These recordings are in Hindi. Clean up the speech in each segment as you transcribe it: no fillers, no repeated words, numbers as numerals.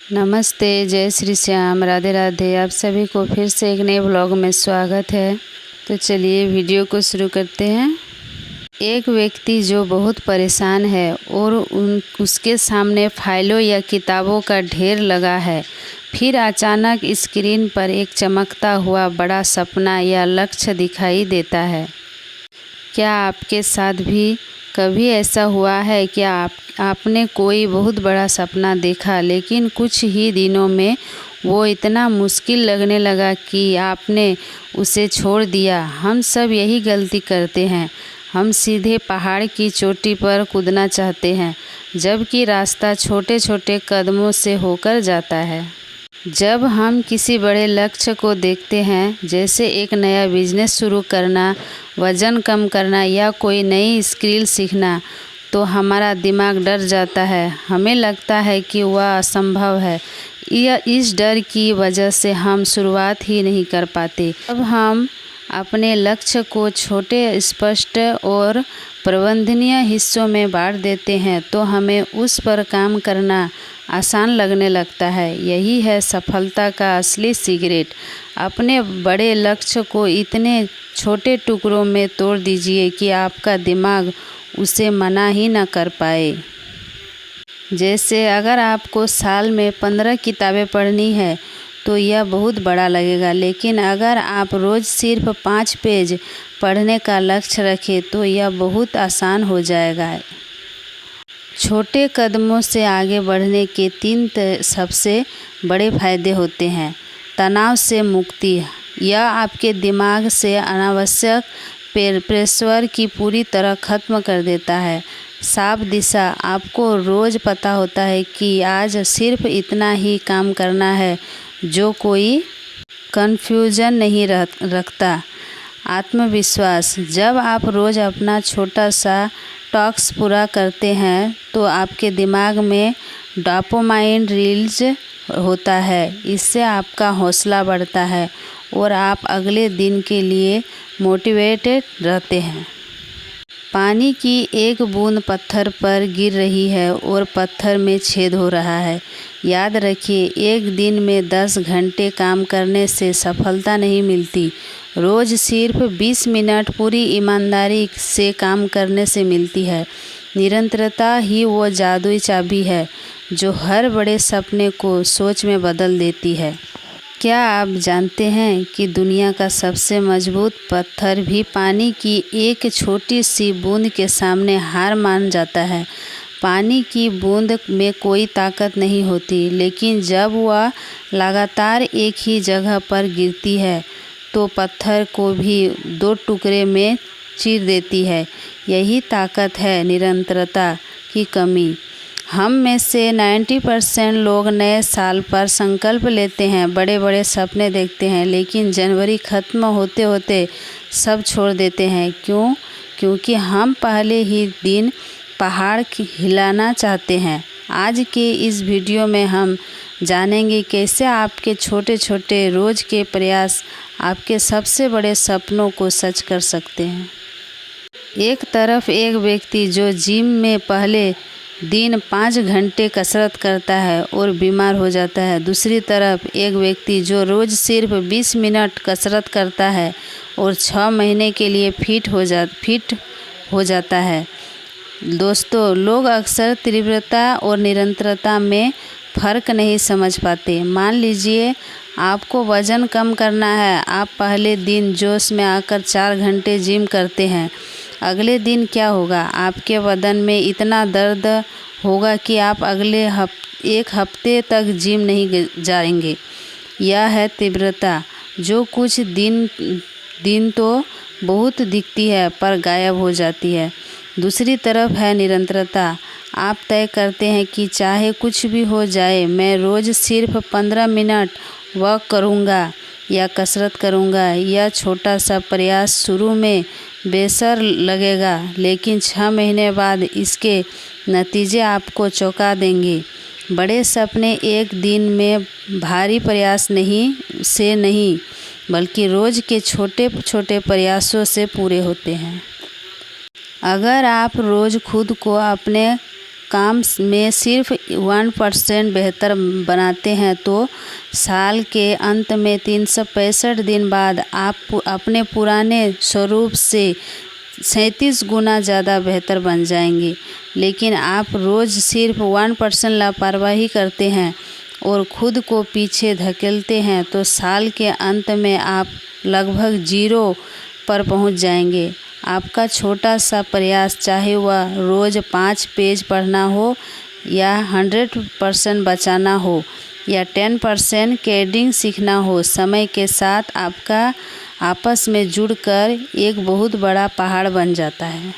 नमस्ते, जय श्री श्याम, राधे राधे। आप सभी को फिर से एक नए व्लॉग में स्वागत है। तो चलिए वीडियो को शुरू करते हैं। एक व्यक्ति जो बहुत परेशान है और उसके सामने फाइलों या किताबों का ढेर लगा है। फिर अचानक स्क्रीन पर एक चमकता हुआ बड़ा सपना या लक्ष्य दिखाई देता है। क्या आपके साथ भी कभी ऐसा हुआ है कि आपने कोई बहुत बड़ा सपना देखा, लेकिन कुछ ही दिनों में वो इतना मुश्किल लगने लगा कि आपने उसे छोड़ दिया। हम सब यही गलती करते हैं। हम सीधे पहाड़ की चोटी पर कूदना चाहते हैं, जबकि रास्ता छोटे छोटे कदमों से होकर जाता है। जब हम किसी बड़े लक्ष्य को देखते हैं, जैसे एक नया बिजनेस शुरू करना, वज़न कम करना या कोई नई स्किल सीखना, तो हमारा दिमाग डर जाता है। हमें लगता है कि वह असंभव है। इस डर की वजह से हम शुरुआत ही नहीं कर पाते। जब हम अपने लक्ष्य को छोटे, स्पष्ट और प्रबंधनीय हिस्सों में बांट देते हैं, तो हमें उस पर काम करना आसान लगने लगता है। यही है सफलता का असली सीक्रेट। अपने बड़े लक्ष्य को इतने छोटे टुकड़ों में तोड़ दीजिए कि आपका दिमाग उसे मना ही न कर पाए। जैसे अगर आपको साल में 15 किताबें पढ़नी है तो यह बहुत बड़ा लगेगा, लेकिन अगर आप रोज़ सिर्फ 5 पेज पढ़ने का लक्ष्य रखें तो यह बहुत आसान हो जाएगा। छोटे कदमों से आगे बढ़ने के 3 सबसे बड़े फायदे होते हैं। तनाव से मुक्ति। यह आपके दिमाग से अनावश्यक प्रेशर की पूरी तरह खत्म कर देता है। साफ दिशा। आपको रोज़ पता होता है कि आज सिर्फ इतना ही काम करना है, जो कोई कन्फ्यूजन नहीं रखता। आत्मविश्वास। जब आप रोज़ अपना छोटा सा टास्क पूरा करते हैं तो आपके दिमाग में डोपामाइन रिलीज होता है। इससे आपका हौसला बढ़ता है और आप अगले दिन के लिए मोटिवेटेड रहते हैं। पानी की एक बूंद पत्थर पर गिर रही है और पत्थर में छेद हो रहा है। याद रखिए, एक दिन में 10 घंटे काम करने से सफलता नहीं मिलती। रोज़ सिर्फ 20 मिनट पूरी ईमानदारी से काम करने से मिलती है। निरंतरता ही वो जादुई चाबी है जो हर बड़े सपने को सोच में बदल देती है। क्या आप जानते हैं कि दुनिया का सबसे मजबूत पत्थर भी पानी की एक छोटी सी बूंद के सामने हार मान जाता है? पानी की बूंद में कोई ताकत नहीं होती, लेकिन जब वह लगातार एक ही जगह पर गिरती है तो पत्थर को भी 2 टुकड़े में चीर देती है। यही ताकत है निरंतरता की कमी। हम में से 90% लोग नए साल पर संकल्प लेते हैं, बड़े बड़े सपने देखते हैं, लेकिन जनवरी ख़त्म होते होते सब छोड़ देते हैं। क्यों? क्योंकि हम पहले ही दिन पहाड़ हिलाना चाहते हैं। आज के इस वीडियो में हम जानेंगे कैसे आपके छोटे छोटे रोज़ के प्रयास आपके सबसे बड़े सपनों को सच कर सकते हैं। एक तरफ एक व्यक्ति जो जिम में पहले दिन 5 घंटे कसरत करता है और बीमार हो जाता है। दूसरी तरफ एक व्यक्ति जो रोज़ सिर्फ 20 मिनट कसरत करता है और 6 महीने के लिए फिट हो जाता है। दोस्तों, लोग अक्सर तीव्रता और निरंतरता में फ़र्क नहीं समझ पाते। मान लीजिए आपको वज़न कम करना है। आप पहले दिन जोश में आकर 4 घंटे जिम करते हैं। अगले दिन क्या होगा? आपके बदन में इतना दर्द होगा कि आप अगले एक हफ्ते तक जिम नहीं जाएंगे। यह है तीव्रता, जो कुछ दिन तो बहुत दिखती है पर गायब हो जाती है। दूसरी तरफ है निरंतरता। आप तय करते हैं कि चाहे कुछ भी हो जाए, मैं रोज़ सिर्फ 15 मिनट वॉक करूँगा या कसरत करूँगा। यह छोटा सा प्रयास शुरू में बेसर लगेगा, लेकिन 6 महीने बाद इसके नतीजे आपको चौंका देंगे। बड़े सपने एक दिन में भारी प्रयास नहीं, बल्कि रोज़ के छोटे छोटे प्रयासों से पूरे होते हैं। अगर आप रोज़ खुद को अपने काम में सिर्फ 1% बेहतर बनाते हैं तो साल के अंत में 365 दिन बाद आप अपने पुराने स्वरूप से 37 गुना ज़्यादा बेहतर बन जाएंगे। लेकिन आप रोज़ सिर्फ 1% लापरवाही करते हैं और खुद को पीछे धकेलते हैं तो साल के अंत में आप लगभग 0 पर पहुंच जाएंगे। आपका छोटा सा प्रयास, चाहे वह रोज़ 5 पेज पढ़ना हो या 100% बचाना हो या 10% कोडिंग सीखना हो, समय के साथ आपका आपस में जुड़कर एक बहुत बड़ा पहाड़ बन जाता है।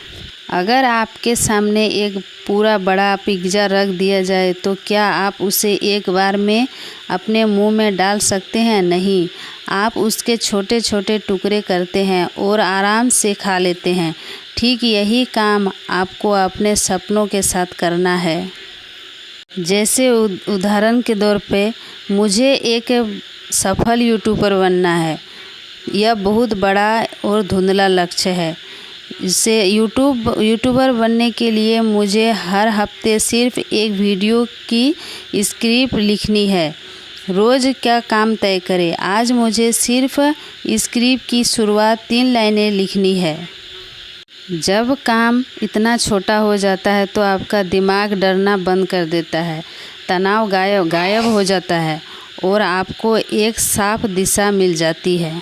अगर आपके सामने एक पूरा बड़ा पिज़्ज़ा रख दिया जाए तो क्या आप उसे एक बार में अपने मुंह में डाल सकते हैं? नहीं, आप उसके छोटे छोटे टुकड़े करते हैं और आराम से खा लेते हैं। ठीक यही काम आपको अपने सपनों के साथ करना है। जैसे उदाहरण के तौर पे मुझे एक सफल यूट्यूबर बनना है। यह बहुत बड़ा और धुंधला लक्ष्य है। इससे यूट्यूबर बनने के लिए मुझे हर हफ्ते सिर्फ एक वीडियो की स्क्रिप्ट लिखनी है। रोज़ क्या काम तय करें। आज मुझे सिर्फ स्क्रिप्ट की शुरुआत 3 लाइनें लिखनी है। जब काम इतना छोटा हो जाता है तो आपका दिमाग डरना बंद कर देता है, तनाव गायब हो जाता है और आपको एक साफ दिशा मिल जाती है।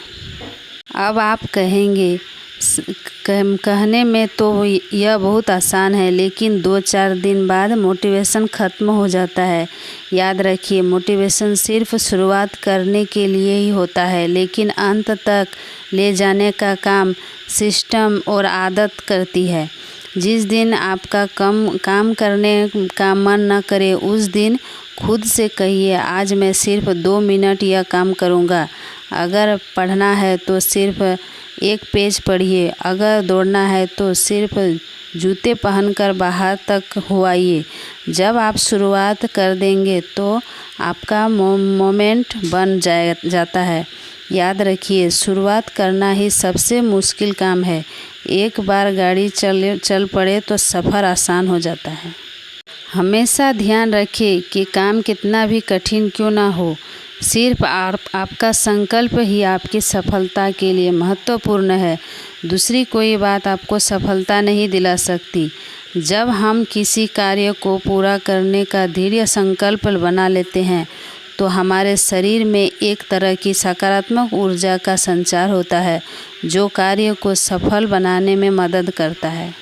अब आप कहेंगे, कहने में तो यह बहुत आसान है, लेकिन 2-4 दिन बाद मोटिवेशन ख़त्म हो जाता है। याद रखिए, मोटिवेशन सिर्फ शुरुआत करने के लिए ही होता है, लेकिन अंत तक ले जाने का काम सिस्टम और आदत करती है। जिस दिन आपका काम करने का मन न करे, उस दिन खुद से कहिए, आज मैं सिर्फ 2 मिनट यह काम करूँगा। अगर पढ़ना है तो सिर्फ 1 पेज पढ़िए। अगर दौड़ना है तो सिर्फ जूते पहनकर बाहर तक हो आइए। जब आप शुरुआत कर देंगे तो आपका मोमेंट बन जाता है। याद रखिए, शुरुआत करना ही सबसे मुश्किल काम है। एक बार गाड़ी चल पड़े तो सफ़र आसान हो जाता है। हमेशा ध्यान रखें कि काम कितना भी कठिन क्यों ना हो, सिर्फ आपका संकल्प ही आपकी सफलता के लिए महत्वपूर्ण है। दूसरी कोई बात आपको सफलता नहीं दिला सकती। जब हम किसी कार्य को पूरा करने का दृढ़ संकल्प बना लेते हैं तो हमारे शरीर में एक तरह की सकारात्मक ऊर्जा का संचार होता है जो कार्य को सफल बनाने में मदद करता है।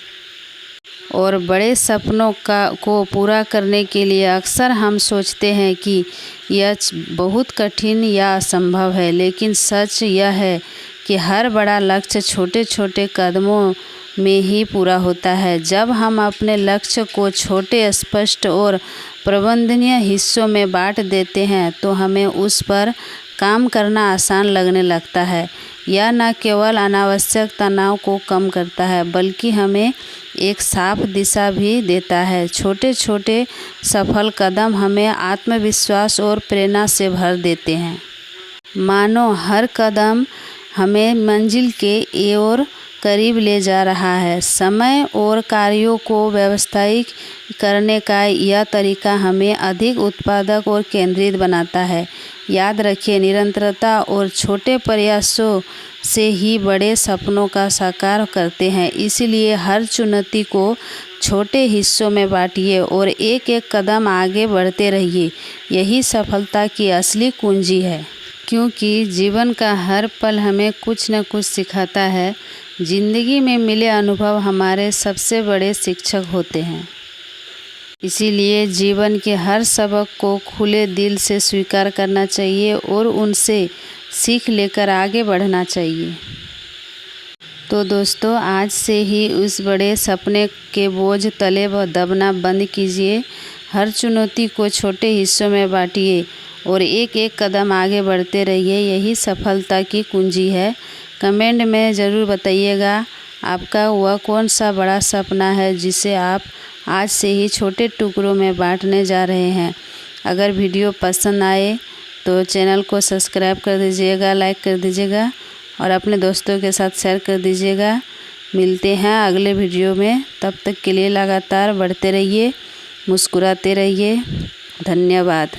और बड़े सपनों को पूरा करने के लिए अक्सर हम सोचते हैं कि यह बहुत कठिन या असंभव है, लेकिन सच यह है कि हर बड़ा लक्ष्य छोटे छोटे कदमों में ही पूरा होता है। जब हम अपने लक्ष्य को छोटे, स्पष्ट और प्रबंधनीय हिस्सों में बांट देते हैं तो हमें उस पर काम करना आसान लगने लगता है। यह न केवल अनावश्यक तनाव को कम करता है, बल्कि हमें एक साफ दिशा भी देता है। छोटे छोटे सफल कदम हमें आत्मविश्वास और प्रेरणा से भर देते हैं। मानो हर कदम हमें मंजिल के ओर करीब ले जा रहा है। समय और कार्यों को व्यवस्थित करने का यह तरीका हमें अधिक उत्पादक और केंद्रित बनाता है। याद रखिए, निरंतरता और छोटे प्रयासों से ही बड़े सपनों का साकार करते हैं। इसलिए हर चुनौती को छोटे हिस्सों में बांटिए और एक एक कदम आगे बढ़ते रहिए। यही सफलता की असली कुंजी है। क्योंकि जीवन का हर पल हमें कुछ न कुछ सिखाता है। जिंदगी में मिले अनुभव हमारे सबसे बड़े शिक्षक होते हैं। इसीलिए जीवन के हर सबक को खुले दिल से स्वीकार करना चाहिए और उनसे सीख लेकर आगे बढ़ना चाहिए। तो दोस्तों, आज से ही उस बड़े सपने के बोझ तले दबना बंद कीजिए। हर चुनौती को छोटे हिस्सों में बांटिए और एक एक कदम आगे बढ़ते रहिए। यही सफलता की कुंजी है। कमेंट में ज़रूर बताइएगा आपका वह कौन सा बड़ा सपना है जिसे आप आज से ही छोटे टुकड़ों में बांटने जा रहे हैं। अगर वीडियो पसंद आए तो चैनल को सब्सक्राइब कर दीजिएगा, लाइक कर दीजिएगा और अपने दोस्तों के साथ शेयर कर दीजिएगा। मिलते हैं अगले वीडियो में। तब तक के लिए लगातार बढ़ते रहिए। मुस्कुराते रहिए। धन्यवाद।